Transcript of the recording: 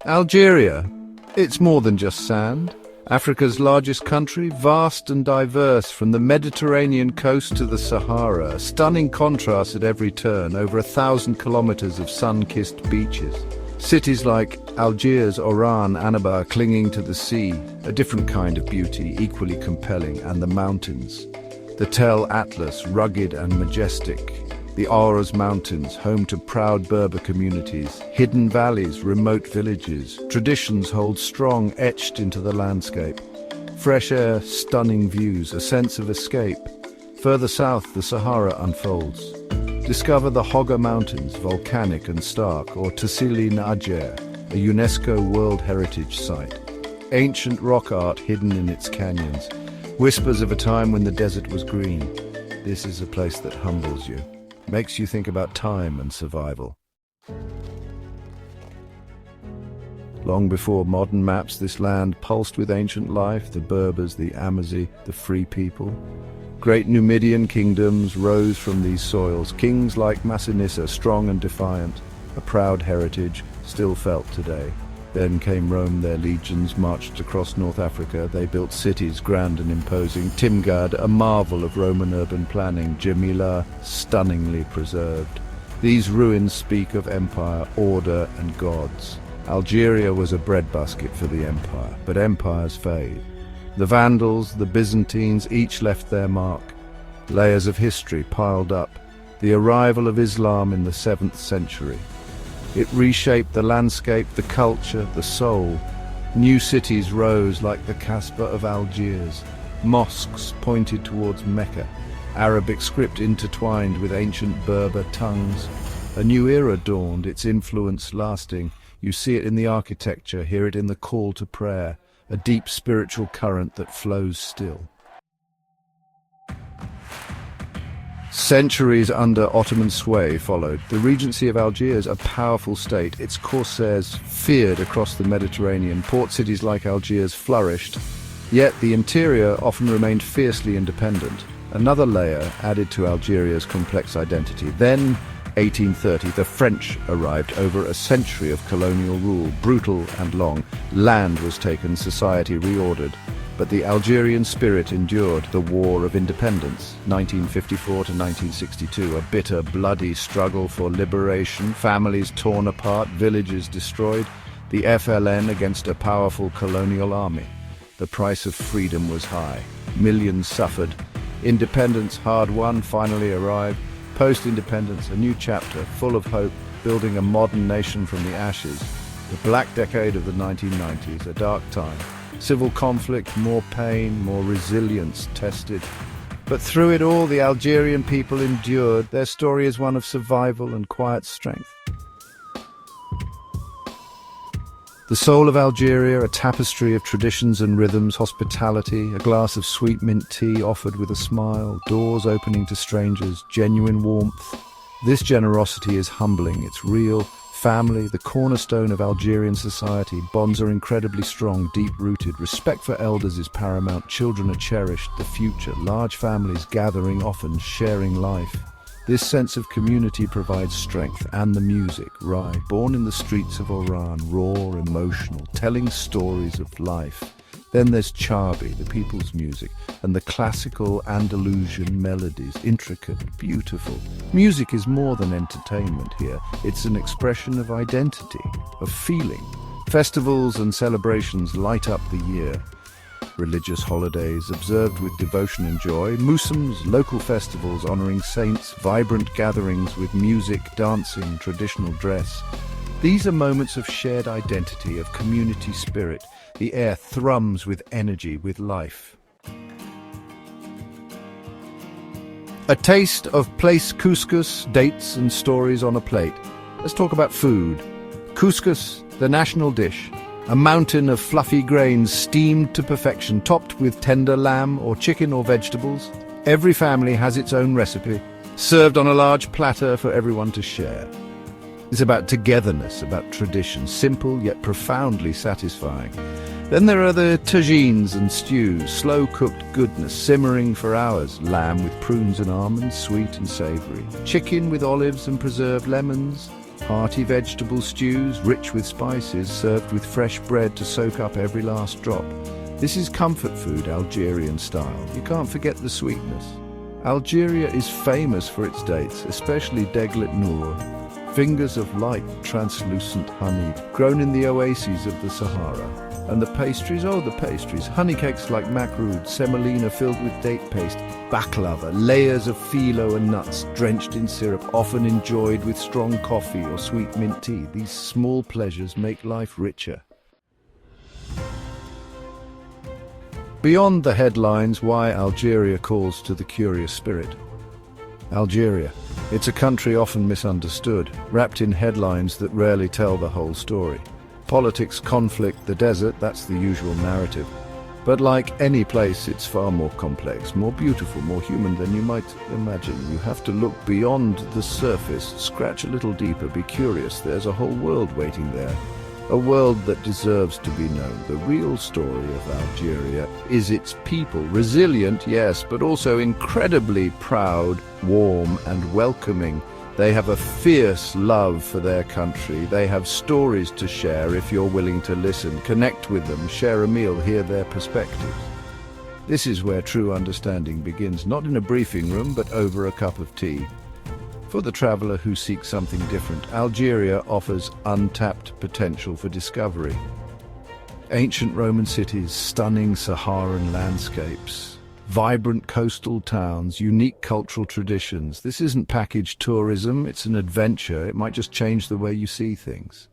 Algeria. It's more than just sand. Africa's largest country, vast and diverse from the Mediterranean coast to the Sahara, a stunning contrast at every turn, over 1,000 kilometers of sun-kissed beaches. Cities like Algiers, Oran, Annaba clinging to the sea, a different kind of beauty, equally compelling, and the mountains. The Tel Atlas, rugged and majestic. The Aras Mountains, home to proud Berber communities. Hidden valleys, remote villages. Traditions hold strong, etched into the landscape. Fresh air, stunning views, a sense of escape. Further south, the Sahara unfolds. Discover the Hogga Mountains, volcanic and stark, or Tassili N'Ajjer, a UNESCO World Heritage Site. Ancient rock art hidden in its canyons. Whispers of a time when the desert was green. This is a place that humbles you. Makes you think about time and survival. Long before modern maps, this land pulsed with ancient life, the Berbers, the Amazigh, the Free People. Great Numidian kingdoms rose from these soils, kings like Massinissa, strong and defiant, a proud heritage still felt today. Then came Rome, their legions marched across North Africa. They built cities grand and imposing. Timgad, a marvel of Roman urban planning. Jamila, stunningly preserved. These ruins speak of empire, order and gods. Algeria was a breadbasket for the empire, but empires fade. The Vandals, the Byzantines, each left their mark. Layers of history piled up. The arrival of Islam in the 7th century. It reshaped the landscape, the culture, the soul. New cities rose like the casbah of Algiers. Mosques pointed towards Mecca. Arabic script intertwined with ancient Berber tongues. A new era dawned, its influence lasting. You see it in the architecture, hear it in the call to prayer. A deep spiritual current that flows still. Centuries under Ottoman sway followed. The Regency of Algiers, a powerful state, its corsairs feared across the Mediterranean. Port cities like Algiers flourished, yet the interior often remained fiercely independent. Another layer added to Algeria's complex identity. Then, 1830, the French arrived. Over a century of colonial rule, brutal and long. Land was taken, society reordered. But the Algerian spirit endured. The War of Independence, 1954 to 1962, a bitter, bloody struggle for liberation, families torn apart, villages destroyed, the FLN against a powerful colonial army. The price of freedom was high. Millions suffered. Independence, hard won, finally arrived. Post-independence, a new chapter, full of hope, building a modern nation from the ashes. The black decade of the 1990s, a dark time. Civil conflict, more pain, more resilience tested. But through it all, the Algerian people endured. Their story is one of survival and quiet strength. The soul of Algeria, a tapestry of traditions and rhythms, hospitality, a glass of sweet mint tea offered with a smile, doors opening to strangers, genuine warmth. This generosity is humbling, it's real. Family, the cornerstone of Algerian society. Bonds are incredibly strong, deep-rooted. Respect for elders is paramount. Children are cherished. The future. Large families gathering, often sharing life. This sense of community provides strength. And the music, Rai, born in the streets of Oran, raw, emotional, telling stories of life. Then there's Chabi, the people's music, and the classical Andalusian melodies, intricate, beautiful. Music is more than entertainment here. It's an expression of identity, of feeling. Festivals and celebrations light up the year. Religious holidays observed with devotion and joy. Musums, local festivals honoring saints, vibrant gatherings with music, dancing, traditional dress. These are moments of shared identity, of community spirit. The air thrums with energy, with life. A taste of place couscous, dates and stories on a plate. Let's talk about food. Couscous, the national dish. A mountain of fluffy grains steamed to perfection, topped with tender lamb or chicken or vegetables. Every family has its own recipe, served on a large platter for everyone to share. It's about togetherness, about tradition, simple yet profoundly satisfying. Then there are the tagines and stews, slow-cooked goodness, simmering for hours. Lamb with prunes and almonds, sweet and savoury. Chicken with olives and preserved lemons. Hearty vegetable stews, rich with spices, served with fresh bread to soak up every last drop. This is comfort food, Algerian style. You can't forget the sweetness. Algeria is famous for its dates, especially Deglet Nour, fingers of light, translucent honey, grown in the oases of the Sahara. And the pastries, oh the pastries, honey cakes like makroud, semolina filled with date paste, baklava, layers of phyllo and nuts drenched in syrup, often enjoyed with strong coffee or sweet mint tea. These small pleasures make life richer. Beyond the headlines, why Algeria calls to the curious spirit. Algeria. It's a country often misunderstood, wrapped in headlines that rarely tell the whole story. Politics, conflict, the desert, that's the usual narrative. But like any place, it's far more complex, more beautiful, more human than you might imagine. You have to look beyond the surface, scratch a little deeper, be curious. There's a whole world waiting there. A world that deserves to be known. The real story of Algeria is its people. Resilient, yes, but also incredibly proud, warm and welcoming. They have a fierce love for their country. They have stories to share if you're willing to listen. Connect with them, share a meal, hear their perspectives. This is where true understanding begins, not in a briefing room, but over a cup of tea. For the traveler who seeks something different, Algeria offers untapped potential for discovery. Ancient Roman cities, stunning Saharan landscapes, vibrant coastal towns, unique cultural traditions. This isn't packaged tourism, it's an adventure. It might just change the way you see things.